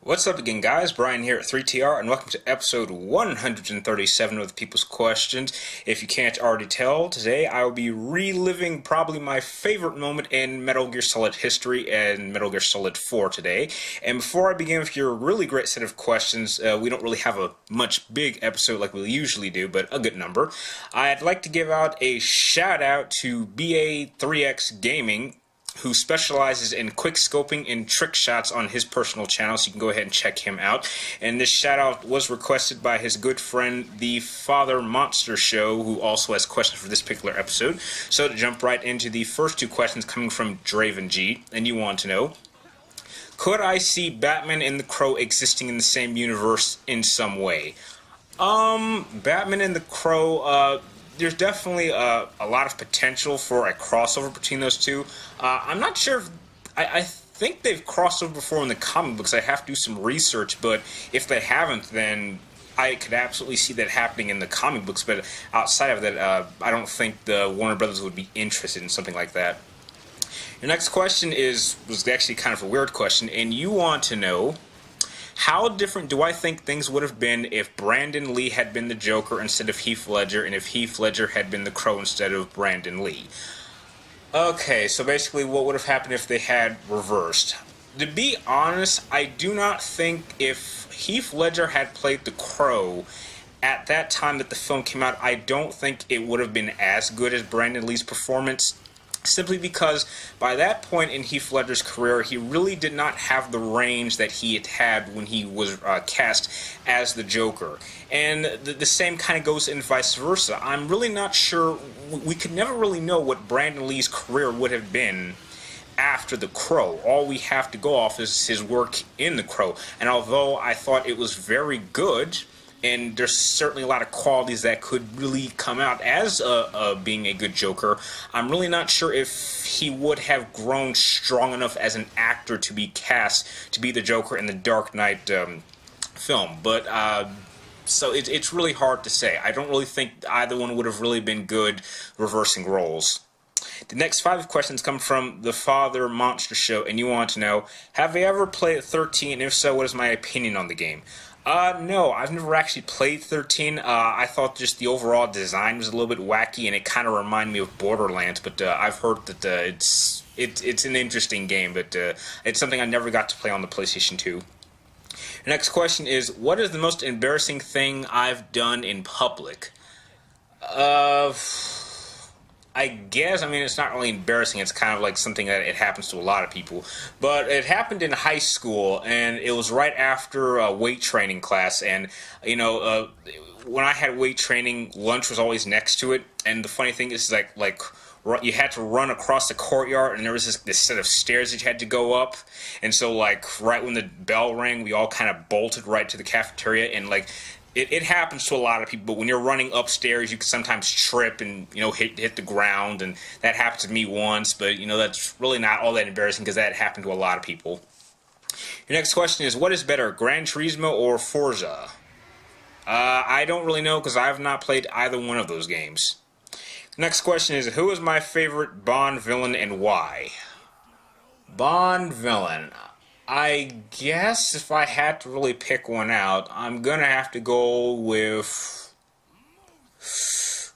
What's up again, guys? Brian here at 3TR, and welcome to episode 137 of People's Questions. If you can't already tell, today I will be reliving probably my favorite moment in Metal Gear Solid history and Metal Gear Solid 4 today. And before I begin with your really great set of questions, we don't really have a much big episode like we usually do, but a good number. I'd like to give out a shout out to BA3X Gaming, who specializes in quick scoping and trick shots on his personal channel, so you can go ahead and check him out. And this shout out was requested by his good friend, the Father Monster Show, who also has questions for this particular episode. So to jump right into the first two questions coming from DRAVENG, and you want to know, could I see Batman and the Crow existing in the same universe in some way? Batman and the Crow, there's definitely a lot of potential for a crossover between those two. I'm not sure if... I think they've crossed over before in the comic books. I have to do some research, but if they haven't, then I could absolutely see that happening in the comic books. But outside of that, I don't think the Warner Brothers would be interested in something like that. Your next question was actually kind of a weird question, and you want to know, how different do I think things would have been if Brandon Lee had been the Joker instead of Heath Ledger, and if Heath Ledger had been the Crow instead of Brandon Lee? Okay, so basically what would have happened if they had reversed? To be honest, I do not think if Heath Ledger had played the Crow at that time that the film came out, I don't think it would have been as good as Brandon Lee's performance. Simply because by that point in Heath Ledger's career, he really did not have the range that he had when he was cast as the Joker. And the same kind of goes in vice versa. I'm really not sure, we could never really know what Brandon Lee's career would have been after The Crow. All we have to go off is his work in The Crow. And although I thought it was very good, and there's certainly a lot of qualities that could really come out as being a good Joker, I'm really not sure if he would have grown strong enough as an actor to be cast to be the Joker in the Dark Knight film. But so it's really hard to say. I don't really think either one would have really been good reversing roles. The next 5 questions come from the Father Monster Show, and you want to know, have I ever played 13, and if so, what is my opinion on the game? No, I've never actually played 13. I thought just the overall design was a little bit wacky, and it kind of reminded me of Borderlands, but I've heard that it's an interesting game, but it's something I never got to play on the PlayStation 2. The next question is, what is the most embarrassing thing I've done in public? I guess, I mean, it's not really embarrassing. It's kind of like something that it happens to a lot of people. But it happened in high school, and it was right after weight training class. And, you know, when I had weight training, lunch was always next to it. And the funny thing is, like you had to run across the courtyard, and there was this set of stairs that you had to go up. And so, like, right when the bell rang, we all kind of bolted right to the cafeteria. And, like, it happens to a lot of people, but when you're running upstairs, you can sometimes trip and, you know, hit the ground, and that happened to me once, but, you know, that's really not all that embarrassing because that happened to a lot of people. Your next question is, what is better, Gran Turismo or Forza? I don't really know because I have not played either one of those games. Next question is, who is my favorite Bond villain and why? Bond villain. I guess if I had to really pick one out, I'm gonna have to go with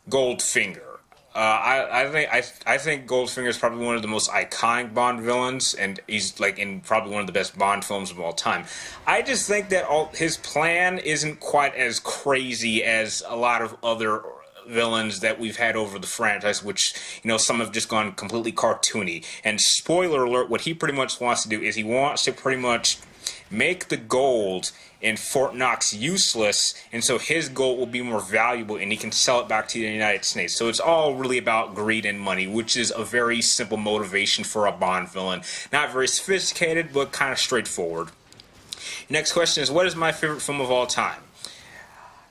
Goldfinger. I think Goldfinger is probably one of the most iconic Bond villains, and he's like in probably one of the best Bond films of all time. I just think that his plan isn't quite as crazy as a lot of other villains that we've had over the franchise, which, you know, some have just gone completely cartoony. And spoiler alert, what he pretty much wants to do is he wants to pretty much make the gold in Fort Knox useless, and so his gold will be more valuable and he can sell it back to the United States. So it's all really about greed and money, which is a very simple motivation for a Bond villain. Not very sophisticated, but kind of straightforward. Next question is, what is my favorite film of all time?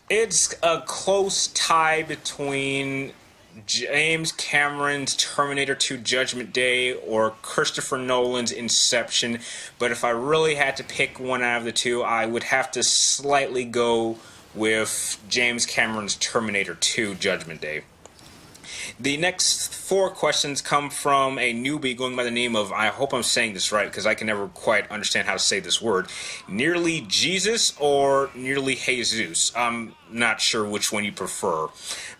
It's a close tie between James Cameron's Terminator 2 Judgment Day or Christopher Nolan's Inception, but if I really had to pick one out of the two, I would have to slightly go with James Cameron's Terminator 2 Judgment Day. The next 4 questions come from a newbie going by the name of, I hope I'm saying this right because I can never quite understand how to say this word, Nearly Jesus or Nearly Jesus. I'm not sure which one you prefer.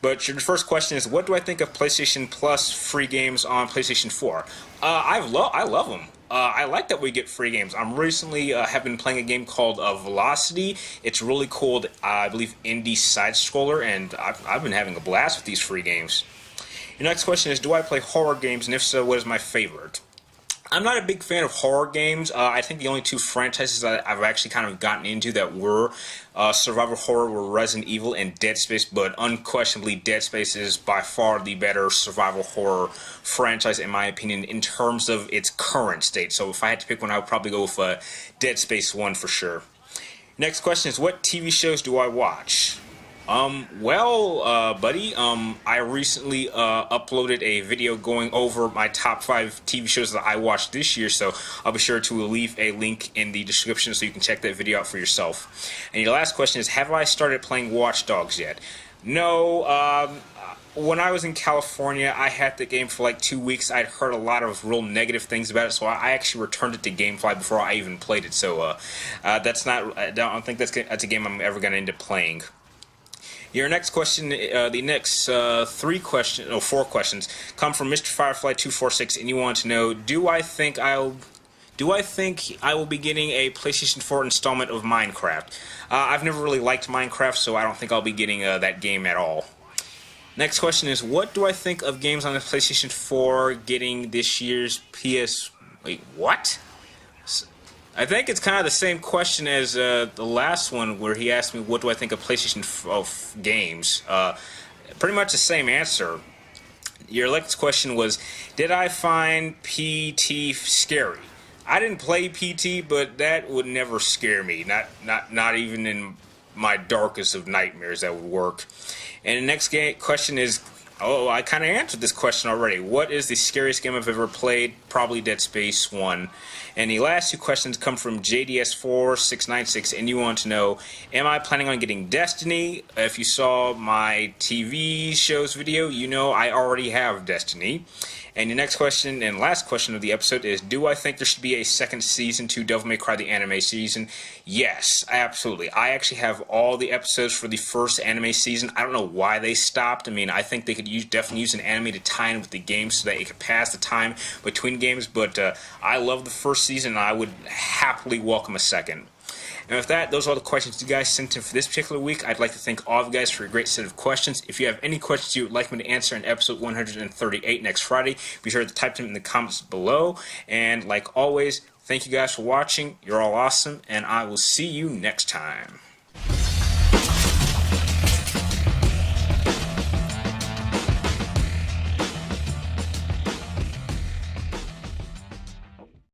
But your first question is, what do I think of PlayStation Plus free games on PlayStation 4? I love them. I like that we get free games. I'm recently have been playing a game called Velocity. It's really cool. I believe indie side scroller, and I've been having a blast with these free games. Your next question is, do I play horror games, and if so, what is my favorite? I'm not a big fan of horror games. I think the only 2 franchises that I've actually kind of gotten into that were survival horror were Resident Evil and Dead Space, but unquestionably Dead Space is by far the better survival horror franchise in my opinion in terms of its current state. So if I had to pick one, I would probably go with Dead Space 1 for sure. Next question is, what TV shows do I watch? Buddy, I recently uploaded a video going over my top 5 TV shows that I watched this year, so I'll be sure to leave a link in the description so you can check that video out for yourself. And your last question is, have I started playing Watch Dogs yet? No, when I was in California, I had the game for like 2 weeks. I'd heard a lot of real negative things about it, so I actually returned it to GameFly before I even played it, so that's not, I don't think that's a game I'm ever going to end up playing. Your next question, the next 4 questions come from Mr. Firefly 246, and you want to know: Do I think I will be getting a PlayStation 4 installment of Minecraft? I've never really liked Minecraft, so I don't think I'll be getting that game at all. Next question is: what do I think of games on the PlayStation 4 getting this year's PS? Wait, what? I think it's kind of the same question as the last one where he asked me what do I think of PlayStation games. Pretty much the same answer. Your next question was, did I find PT scary? I didn't play PT, but that would never scare me. Not even in my darkest of nightmares that would work. And the next question is, I kind of answered this question already. What is the scariest game I've ever played? Probably Dead Space 1. And the last 2 questions come from JDS4696, and you want to know, am I planning on getting Destiny? If you saw my TV shows video, you know I already have Destiny. And the next question and last question of the episode is, do I think there should be a second season to Devil May Cry the anime season? Yes, absolutely. I actually have all the episodes for the first anime season. I don't know why they stopped. I mean, I think they could definitely use an anime to tie in with the game so that it could pass the time between games, but I love the first season, and I would happily welcome a second. And with that, those are all the questions you guys sent in for this particular week. I'd like to thank all of you guys for a great set of questions. If you have any questions you would like me to answer in episode 138 next Friday, be sure to type them in the comments below. And like always, thank you guys for watching. You're all awesome, and I will see you next time.